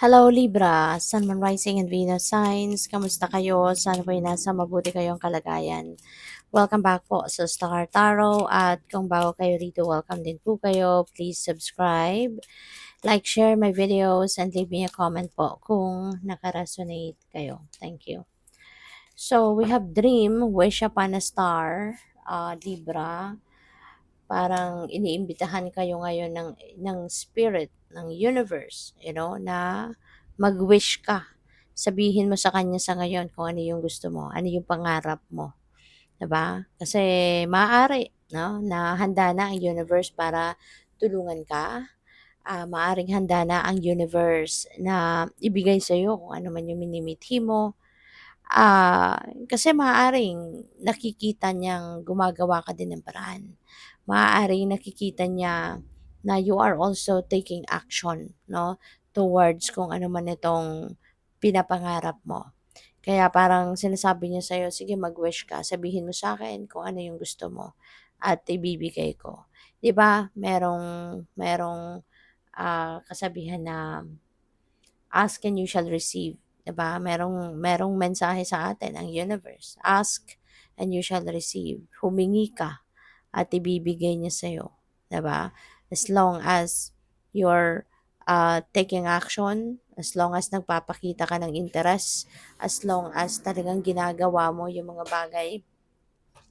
Hello Libra, Sun, Moon, Rising, and Venus signs. Kamusta kayo? Sana po'y nasa mabuti kayong kalagayan. Welcome back po sa Star Tarot at kung bago kayo rito, welcome din po kayo. Please subscribe, like, share my videos, and leave me a comment po kung nakaresonate kayo. Thank you. So, we have Dream, Wish Upon a Star, Libra. Parang iniimbitahan kayo ngayon ng spirit, ng universe, na mag-wish ka. Sabihin mo sa kanya sa ngayon kung ano yung gusto mo, ano yung pangarap mo, 'di ba? Kasi maaari, no, na handa na ang universe para tulungan ka. Maaring handa na ang universe na ibigay sa iyo kung ano man yung minimithi mo. Kasi maaaring nakikita niyang gumagawa ka din ng paraan. Maaaring nakikita niya na you are also taking action, no, towards kung ano man itong pinapangarap mo. Kaya parang sinasabi niya sa'yo, sige mag-wish ka, sabihin mo sa akin kung ano yung gusto mo at ibibigay ko. 'Di ba? Merong kasabihan na ask and you shall receive. 'Di ba? Merong mensahe sa atin ang universe. Ask and you shall receive. Humingi ka at ibibigay niya sa'yo. 'Di ba? As long as you're taking action, as long as nagpapakita ka ng interest, as long as talagang ginagawa mo yung mga bagay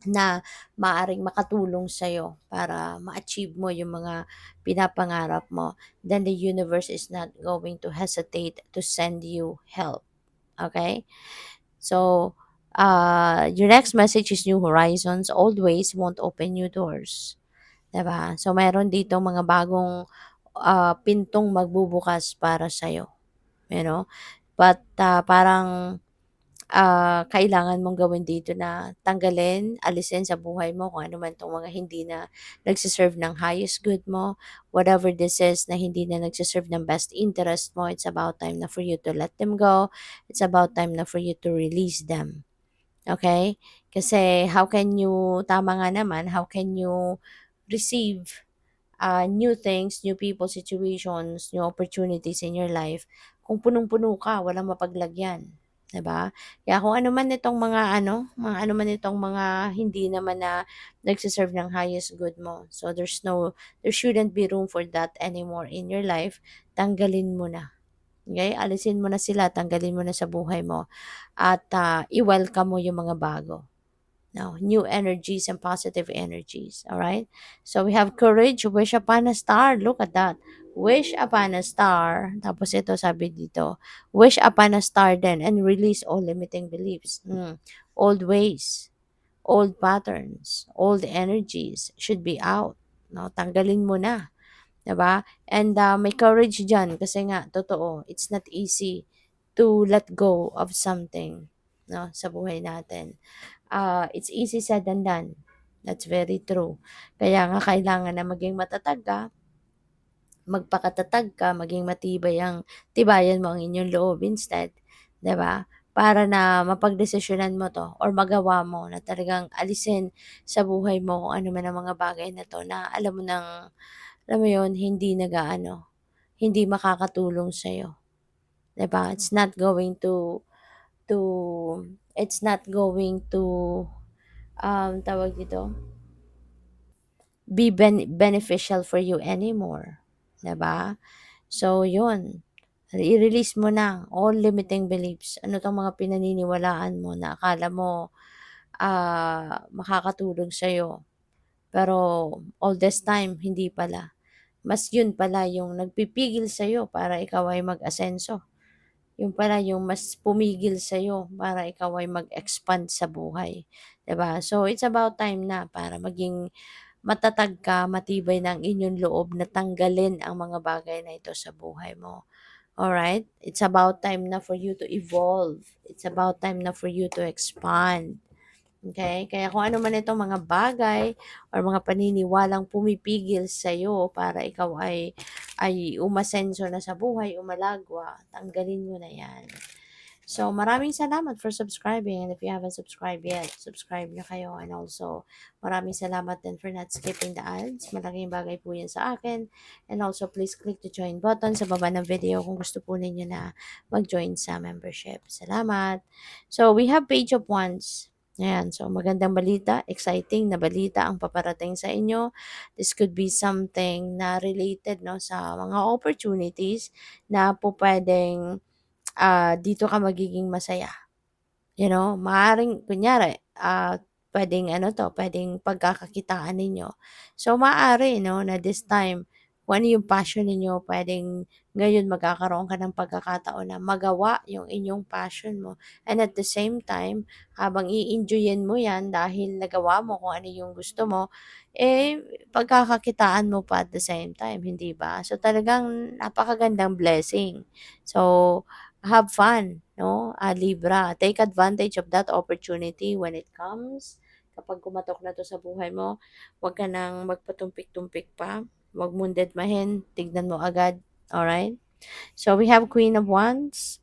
na maaring makatulong sa'yo para ma-achieve mo yung mga pinapangarap mo, then the universe is not going to hesitate to send you help. Okay? So, your next message is new horizons. Old ways won't open new doors. 'Di ba? So, meron dito mga bagong pintong magbubukas para sa'yo. You know? But parang kailangan mong gawin dito na tanggalin, alisin sa buhay mo kung ano man 'tong mga hindi na nagse-serve ng highest good mo, whatever this is na hindi na nagse-serve ng best interest mo, it's about time na for you to let them go. It's about time na for you to release them, okay? Kasi how can you tama nga naman, how can you receive new things, new people, situations, new opportunities in your life kung punong-puno ka, walang mapaglagyan, 'di ba? Kaya kung ano man itong mga ano man itong mga hindi naman na nagse-serve ng highest good mo. So there shouldn't be room for that anymore in your life. Tanggalin mo na. Okay? Alisin mo na sila, tanggalin mo na sa buhay mo at i-welcome mo yung mga bago. Now, new energies and positive energies. All right. So we have courage, wish upon a star. Look at that. Wish upon a star. Tapos ito sabi dito, wish upon a star then and release all limiting beliefs. Old ways, old patterns, old energies should be out. No, tanggalin mo na. 'Di ba? And may courage diyan kasi nga totoo, it's not easy to let go of something, no, sa buhay natin. It's easy said than done. That's very true. Kaya nga kailangan na maging matatag ka, magpakatatag ka, maging matibay tibayan mo ang inyong loob instead, 'di ba? Para na mapagdesisyonan mo 'to or magawa mo na talagang alisin sa buhay mo kung ano man ang mga bagay na 'to na alam mo 'yun, hindi hindi makakatulong sa'yo, 'di ba? To it's not going to tawag dito, be beneficial for you anymore, 'di ba? So, 'yun, i-release mo na all limiting beliefs. Ano 'tong mga pinaniniwalaan mo na akala mo, makakatulong sa'yo, pero all this time hindi pala. Mas 'yun pala yung nagpipigil sa'yo para ikaw ay mag-asenso. Yun pala yung mas pumigil sa'yo para ikaw ay mag-expand sa buhay, 'di ba? So, it's about time na para maging matatag ka, matibay na ang inyong loob na tanggalin ang mga bagay na ito sa buhay mo. Alright? It's about time na for you to evolve. It's about time na for you to expand. Okay? Kaya kung ano man itong mga bagay or mga paniniwalang pumipigil sa'yo para ikaw ay umasenso na sa buhay, umalagwa, tanggalin mo na yan. So, maraming salamat for subscribing. And if you haven't subscribed yet, subscribe na kayo. And also, maraming salamat din for not skipping the ads. Malaking bagay po yan sa akin. And also, please click the join button sa baba ng video kung gusto po ninyo na mag-join sa membership. Salamat. So, we have page of wands. Ayan, so magandang balita, exciting na balita ang paparating sa inyo. This could be something na related no sa mga opportunities na po pwedeng dito ka magiging masaya. You know, maaaring kunyari, puwedeng ano 'to, puwedeng pagkakakitaan ninyo. So, maaari 'no, na this time, kung ano yung passion ninyo, puwedeng ngayon magkakaroon ka ng pagkakataon na magawa yung inyong passion mo. And at the same time, habang i-enjoyin mo 'yan dahil nagawa mo kung ano yung gusto mo, eh, pagkakakitaan mo pa at the same time, hindi ba? So, talagang napakagandang blessing. So, have fun, no? Libra, take advantage of that opportunity when it comes. Kapag kumatok na to sa buhay mo, huwag ka nang magpatumpik-tumpik pa. Huwag mong dedmahin, tignan mo agad. Alright? So, we have Queen of Wands.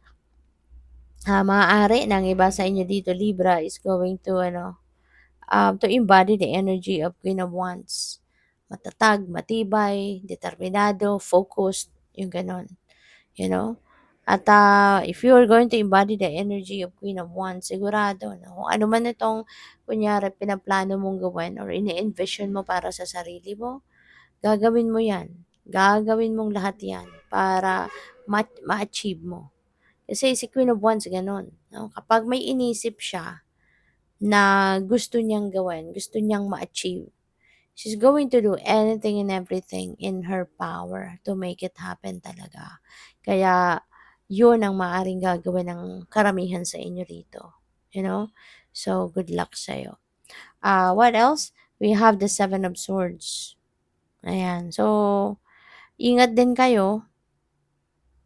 Maaari ng iba sa inyo dito, Libra, is going to embody the energy of Queen of Wands. Matatag, matibay, determinado, focused, yung ganon. You know? At if you are going to embody the energy of Queen of Wands, sigurado na kung ano man itong kunyari pinaplano mong gawin or ini-envision mo para sa sarili mo, gagawin mo yan. Gagawin mong lahat yan para ma-achieve mo. Kasi si Queen of Wands ganun. No? Kapag may inisip siya na gusto niyang gawin, gusto niyang ma-achieve, she's going to do anything and everything in her power to make it happen talaga. Kaya, yun ang maaaring gagawin ng karamihan sa inyo rito. You know? So, good luck sa'yo. What else? We have the Seven of Swords. Ayan. So, ingat din kayo.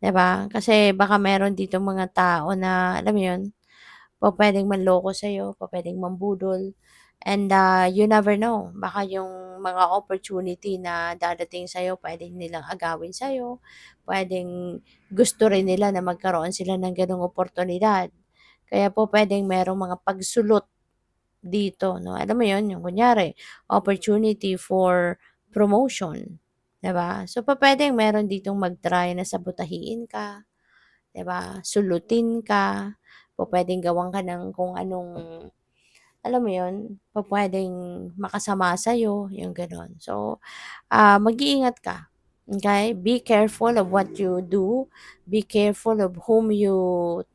'Di ba? Kasi baka meron dito mga tao na, alam mo yun, pupuwedeng manloko sa'yo, pupuwedeng mambudol, and you never know, baka yung mga opportunity na dadating sa'yo puwede nilang agawin sa'yo, puwedeng gusto rin nila na magkaroon sila ng gano'ng oportunidad. Kaya po puwedeng merong mga pagsulot dito 'no, alam mo yun, yung kunyari opportunity for promotion, 'di ba? So pupuwedeng meron ditong mag-try na sabotahiin ka. 'Di ba, sulutin ka, pupuwedeng gawan ka ng kung anong, alam mo 'yun, pupuwedeng makasama sa'yo, yung gano'n. So, mag-iingat ka, okay? Be careful of what you do, be careful of whom you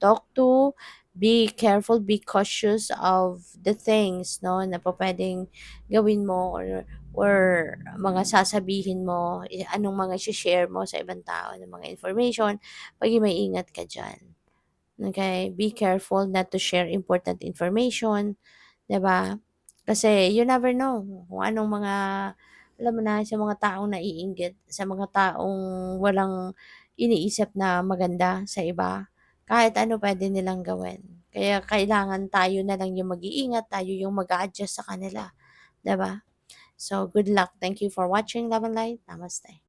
talk to, be careful, be cautious of the things 'no, na pupuwedeng gawin mo or mga sasabihin mo, anong mga share mo sa ibang tao ng mga information, maging maingat ka diyan. Okay, be careful not to share important information, 'di ba? Kasi you never know kung anong mga, alam mo na, sa mga taong naiinggit, sa mga taong walang iniisip na maganda sa iba, kahit ano puwede nilang gawin. Kaya kailangan tayo na lang yung mag-iingat, tayo yung mag-a-adjust sa kanila, 'di ba? So, good luck. Thank you for watching. Love and light. Namaste.